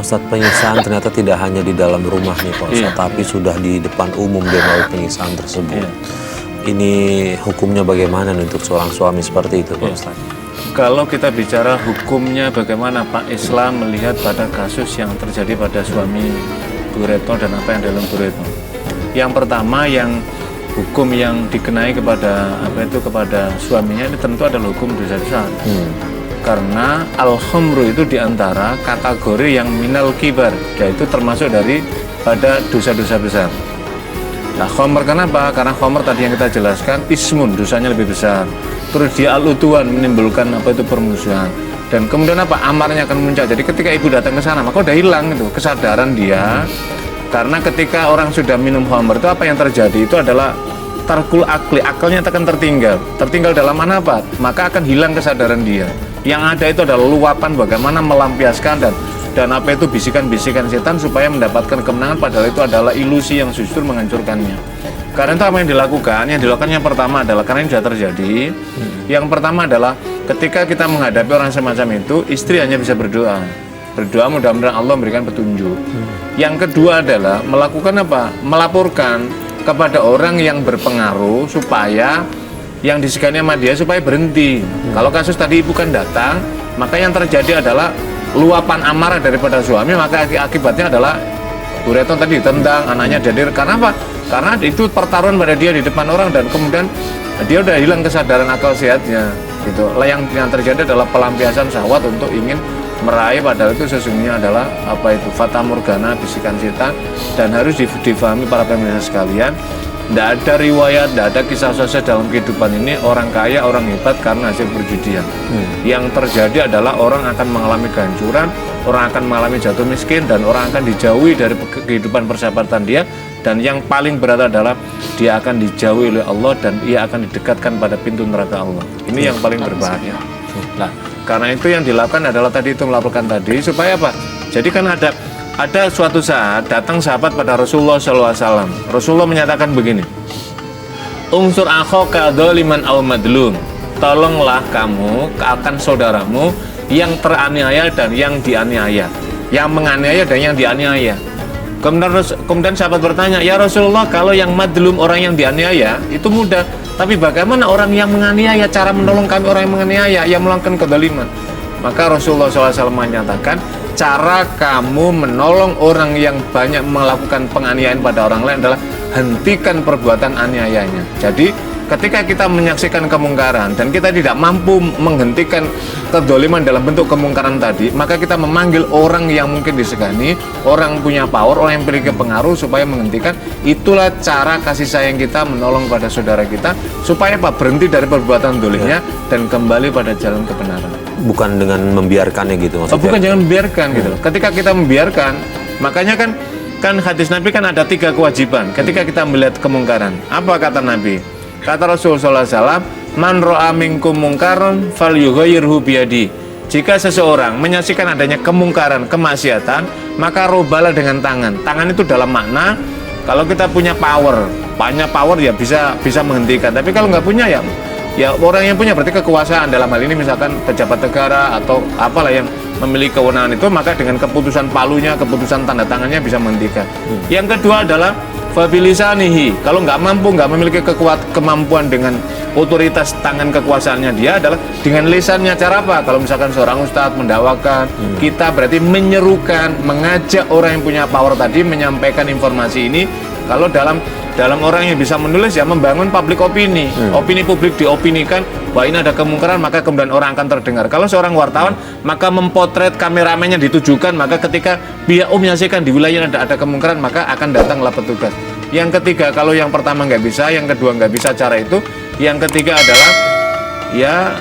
Pak Ustadz, penyiksaan ternyata tidak hanya di dalam rumah nih Pak Ustadz, tapi sudah di depan umum dia melakukan penyiksaan tersebut. Ini hukumnya bagaimana nih untuk seorang suami seperti itu Pak Ustadz? Kalau kita bicara hukumnya bagaimana Pak Islam melihat pada kasus yang terjadi pada suami Bu Retno dan apa yang dalam Bu Retno. Yang pertama, yang hukum yang dikenai kepada kepada suaminya ini tentu adalah hukum dosa besar. Karena al-khamru itu diantara kategori yang minal kibar, yaitu termasuk dari pada dosa-dosa besar. Nah, khamr kenapa? Karena khamr tadi yang kita jelaskan ismun, dosanya lebih besar. Terus dia al-utuan, menimbulkan permusuhan. Dan kemudian amarnya akan muncul. Jadi ketika ibu datang ke sana, maka udah hilang itu kesadaran dia. Karena ketika orang sudah minum khamr itu apa yang terjadi itu adalah tarkul akli, akalnya akan tertinggal dalam mana apa? Maka akan hilang kesadaran dia. Yang ada itu adalah luapan bagaimana melampiaskan dan apa itu bisikan-bisikan setan supaya mendapatkan kemenangan, padahal itu adalah ilusi yang justru menghancurkannya. Karena itu apa yang dilakukan? Yang dilakukan yang pertama adalah, karena ini sudah terjadi, yang pertama adalah ketika kita menghadapi orang semacam itu, istri hanya bisa berdoa mudah-mudahan Allah memberikan petunjuk. Yang kedua adalah melakukan apa? Melaporkan kepada orang yang berpengaruh supaya yang disegani sama dia supaya berhenti. Kalau kasus tadi ibu kan datang, maka yang terjadi adalah luapan amarah daripada suami, maka akibatnya adalah Bu Retno tadi ditendang, anaknya jadi. Karena apa? Karena itu pertaruhan pada dia di depan orang dan kemudian dia udah hilang kesadaran akal sehatnya gitu. Yang terjadi adalah pelampiasan syahwat untuk ingin meraih, padahal itu sesungguhnya adalah fata morgana, bisikan setan. Dan harus difahami para pemirsa sekalian, tidak ada riwayat, tidak ada kisah sukses dalam kehidupan ini orang kaya, orang hebat karena hasil perjudian. Yang terjadi adalah orang akan mengalami kehancuran, orang akan mengalami jatuh miskin, dan orang akan dijauhi dari kehidupan persahabatan dia. Dan yang paling berat adalah dia akan dijauhi oleh Allah dan ia akan didekatkan pada pintu neraka Allah. Ini yang paling berbahaya. Nah, karena itu yang dilakukan adalah tadi itu melaporkan tadi supaya apa? Jadi kan ada suatu saat datang sahabat pada Rasulullah SAW. Rasulullah menyatakan begini, Unsur akhaka dzaliman aw madlum. Tolonglah kamu akan saudaramu yang teraniaya dan yang dianiaya, yang menganiaya dan yang dianiaya. Kemudian sahabat bertanya, ya Rasulullah, kalau yang madlum, orang yang dianiaya itu mudah, tapi bagaimana orang yang menganiaya, cara menolong kami orang yang menganiaya, yang melakukan kezaliman? Maka Rasulullah SAW menyatakan, cara kamu menolong orang yang banyak melakukan penganiayaan pada orang lain adalah hentikan perbuatan aniayanya. Jadi ketika kita menyaksikan kemungkaran dan kita tidak mampu menghentikan kezaliman dalam bentuk kemungkaran tadi, maka kita memanggil orang yang mungkin disegani, orang punya power, orang yang memiliki pengaruh supaya menghentikan. Itulah cara kasih sayang kita menolong pada saudara kita supaya berhenti dari perbuatan dolimnya dan kembali pada jalan kebenaran. Bukan dengan membiarkannya gitu maksudnya? Bukan, jangan membiarkan gitu. Ketika kita membiarkan, makanya kan hadis Nabi kan ada 3 kewajiban ketika kita melihat kemungkaran. Apa kata Nabi? Kata Rasulullah SAW, man ro'a minkum mungkaran falyughayyirhu biyadi. Jika seseorang menyaksikan adanya kemungkaran, kemaksiatan, maka robalah dengan tangan. Tangan itu dalam makna kalau kita punya power, banyak power ya bisa menghentikan. Tapi kalau nggak punya ya orang yang punya berarti kekuasaan, dalam hal ini misalkan pejabat negara atau apalah yang memiliki kewenangan itu, maka dengan keputusan palunya, keputusan tanda tangannya bisa menghentikan. Yang kedua adalah fabilisanihi. Kalau nggak memiliki kemampuan dengan otoritas tangan kekuasaannya, dia adalah dengan lisannya. Cara apa? Kalau misalkan seorang ustadz mendakwakan, kita berarti menyerukan, mengajak orang yang punya power tadi menyampaikan informasi ini. Kalau dalam orang yang bisa menulis ya membangun public opini, opini publik diopinikan bahwa ini ada kemungkaran, maka kemudian orang akan terdengar. Kalau seorang wartawan maka mempotret, kameramennya ditujukan, maka ketika pihak menyaksikan di wilayah ada kemungkaran, maka akan datanglah petugas. Yang ketiga, kalau yang pertama nggak bisa, yang kedua nggak bisa cara itu, yang ketiga adalah ya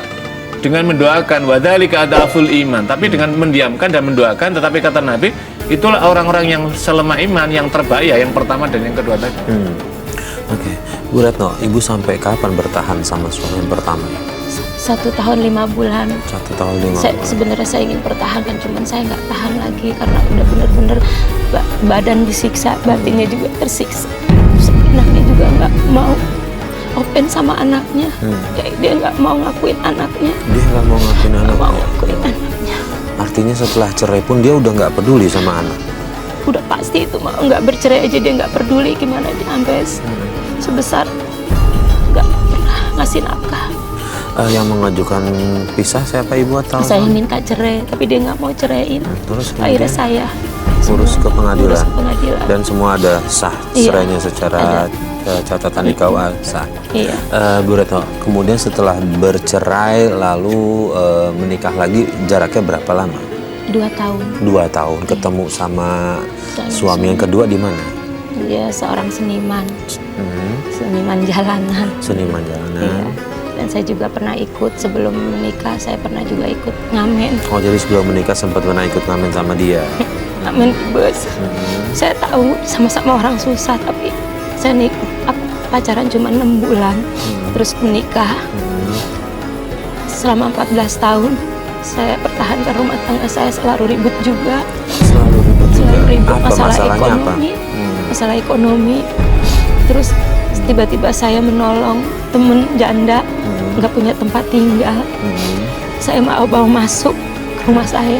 dengan mendoakan, wadzalika adaful iman. Tapi dengan mendiamkan dan mendoakan, tetapi kata Nabi, itulah orang-orang yang selemah iman, yang terbaik, yang pertama dan yang kedua tadi. Oke. Bu Retno, ibu sampai kapan bertahan sama suami yang pertama? 1 tahun 5 bulan. 1 tahun 5 bulan. Sebenarnya saya ingin pertahankan, cuman saya nggak tahan lagi karena udah bener-bener badan disiksa, batinnya juga tersiksa. Anaknya juga nggak mau open sama anaknya. Jadi dia nggak mau ngakuin anaknya. Dia nggak mau ngakuin anaknya. Nggak mau ngakuin anaknya. Artinya artinya setelah cerai pun dia udah nggak peduli sama anak. Udah pasti itu mah nggak bercerai aja dia nggak peduli gimana dia sampai sebesar nggak pernah ngasih nafkah. Yang mengajukan pisah siapa ibu atau? Saya minta cerai tapi dia nggak mau ceraiin. Terus Akhirnya saya urus ke pengadilan. urus ke pengadilan. Dan semua ada sah Iya, cerainya secara catatan di KUA sah. Iya. Bu Retno, kemudian setelah bercerai lalu menikah lagi, jaraknya berapa lama? 2 tahun. 2 tahun. Ketemu sama Dan suami yang kedua di mana? Dia seorang seniman, seniman jalanan. Seniman Iya. jalanan. Dan saya juga pernah ikut sebelum menikah, saya pernah juga ikut ngamen. Oh, jadi sebelum menikah sempat pernah ikut ngamen sama dia. Ngamen di bus. Saya tahu sama-sama orang susah, tapi saya pacaran cuma 6 bulan, terus menikah. Selama 14 tahun, saya pertahankan rumah tangga saya, selalu ribut juga. Selalu ribut juga. Selalu ribut, Apa masalah masalahnya ekonomi. apa? Masalah ekonomi. Terus tiba-tiba saya menolong temen janda, nggak punya tempat tinggal. Saya mau bawa masuk ke rumah saya.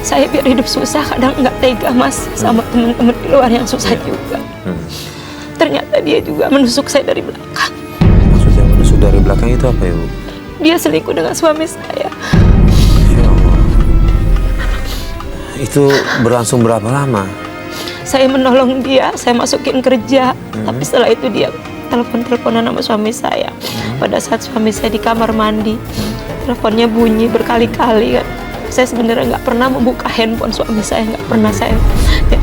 Saya biar hidup susah, kadang nggak tega mas sama teman-teman di luar yang susah juga. Ternyata dia juga menusuk saya dari belakang. Maksudnya menusuk dari belakang itu apa ibu? Dia selingkuh dengan suami saya. Ya Allah. Itu berlangsung berapa lama? Saya menolong dia, saya masukin kerja. Tapi setelah itu dia telepon-teleponan sama suami saya. Pada saat suami saya di kamar mandi, teleponnya bunyi berkali-kali kan. Saya sebenarnya nggak pernah membuka handphone suami saya, nggak pernah saya.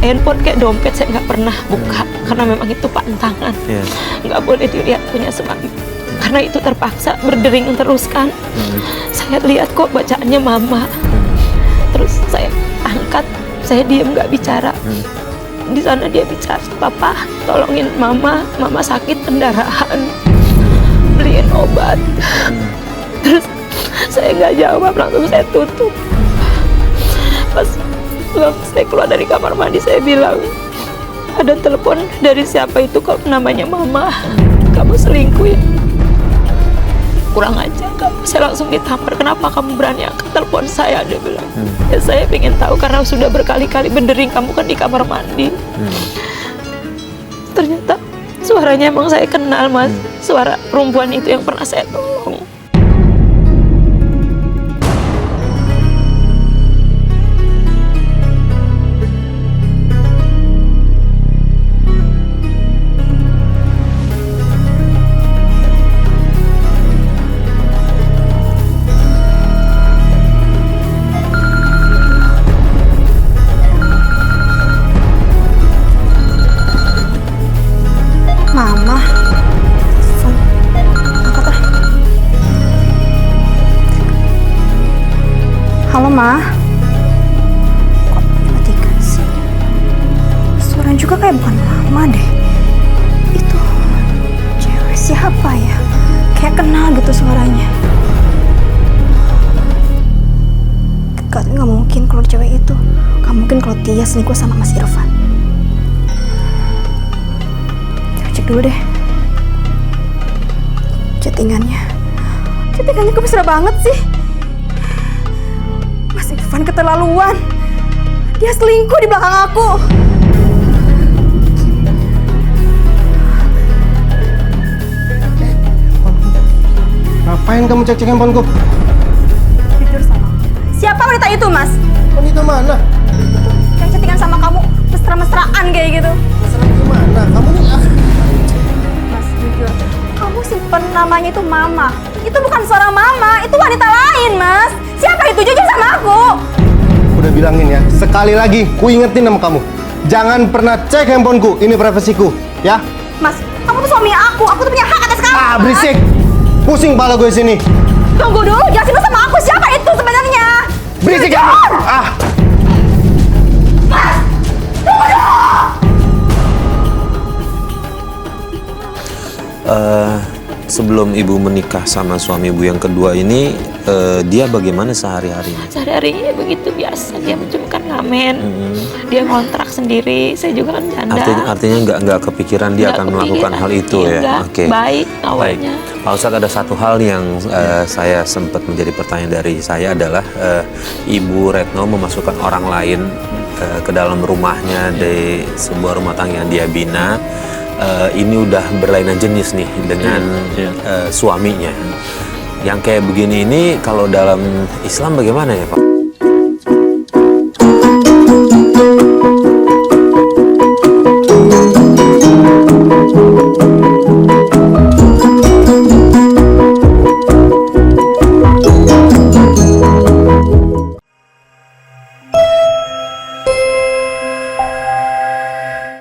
Handphone kayak dompet saya nggak pernah buka karena memang itu pantangan. Nggak boleh dilihat punya suami. Karena itu terpaksa berdering terus kan. Saya lihat kok bacaannya mama. Terus saya angkat, saya diam nggak bicara. Di sana dia bicara, papa tolongin mama sakit pendarahan, beliin obat. Terus saya nggak jawab, langsung saya tutup. Pas saya keluar dari kamar mandi, saya bilang, ada telepon dari siapa itu kok namanya mama, kamu selingkuh ya? Kurang aja kamu. Saya langsung ditampar, kenapa kamu berani angkat telepon saya, dia bilang. Ya saya pengen tahu karena sudah berkali-kali berdering, kamu kan di kamar mandi. Ternyata suaranya emang saya kenal mas, suara perempuan itu yang pernah saya tolong. Mama, telepon, angkat ah. Halo Ma, kok matikan sih? Suaranya juga kayak bukan Mama deh. Itu cewek siapa ya? Kayak kenal gitu suaranya. Nggak mungkin kalau cewek itu. Nggak mungkin kalau Tia selingkuh sama Mas Irfan. Cek dulu deh chattingannya kok mesra banget sih. Mas Irfan keterlaluan, dia selingkuh di belakang aku. Ngapain kamu cek-cek handphoneku? Jujur sama aku. Siapa wanita itu mas? Wanita mana? Yang chattingan sama kamu mesra-mesraan kayak gitu. Masalah gimana? Kamu nih Mas jujur, kamu simpen namanya itu Mama. Itu bukan suara Mama, itu wanita lain mas. Siapa itu? Jujur sama aku. udah bilangin ya, sekali lagi ku ingetin sama kamu. Jangan pernah cek handphoneku, ini privasiku, ya? Mas, kamu tuh suami aku tuh punya hak atas kamu. Ah, berisik! Pusing kepala gue sini. Tunggu dulu, jelasin dulu sama aku siapa itu sebenarnya. Berisik ya! Ah! Mas, tunggu dulu! Sebelum ibu menikah sama suami ibu yang kedua ini, dia bagaimana sehari-harinya? Sehari-harinya begitu biasa, dia cuma karena ngamen. Dia ngontrak sendiri, saya juga kan janda. Artinya nggak kepikiran dia Nggak akan melakukan kepikiran. hal itu Iya, ya. nggak. Oke. Baik Baik. awalnya. Pak Ustadz, ada satu hal yang saya sempat menjadi pertanyaan dari saya adalah Ibu Retno memasukkan orang lain ke dalam rumahnya di sebuah rumah tangga yang dia bina. Ini udah berlainan jenis nih dengan suaminya. Yang kayak begini ini kalau dalam Islam bagaimana ya Pak?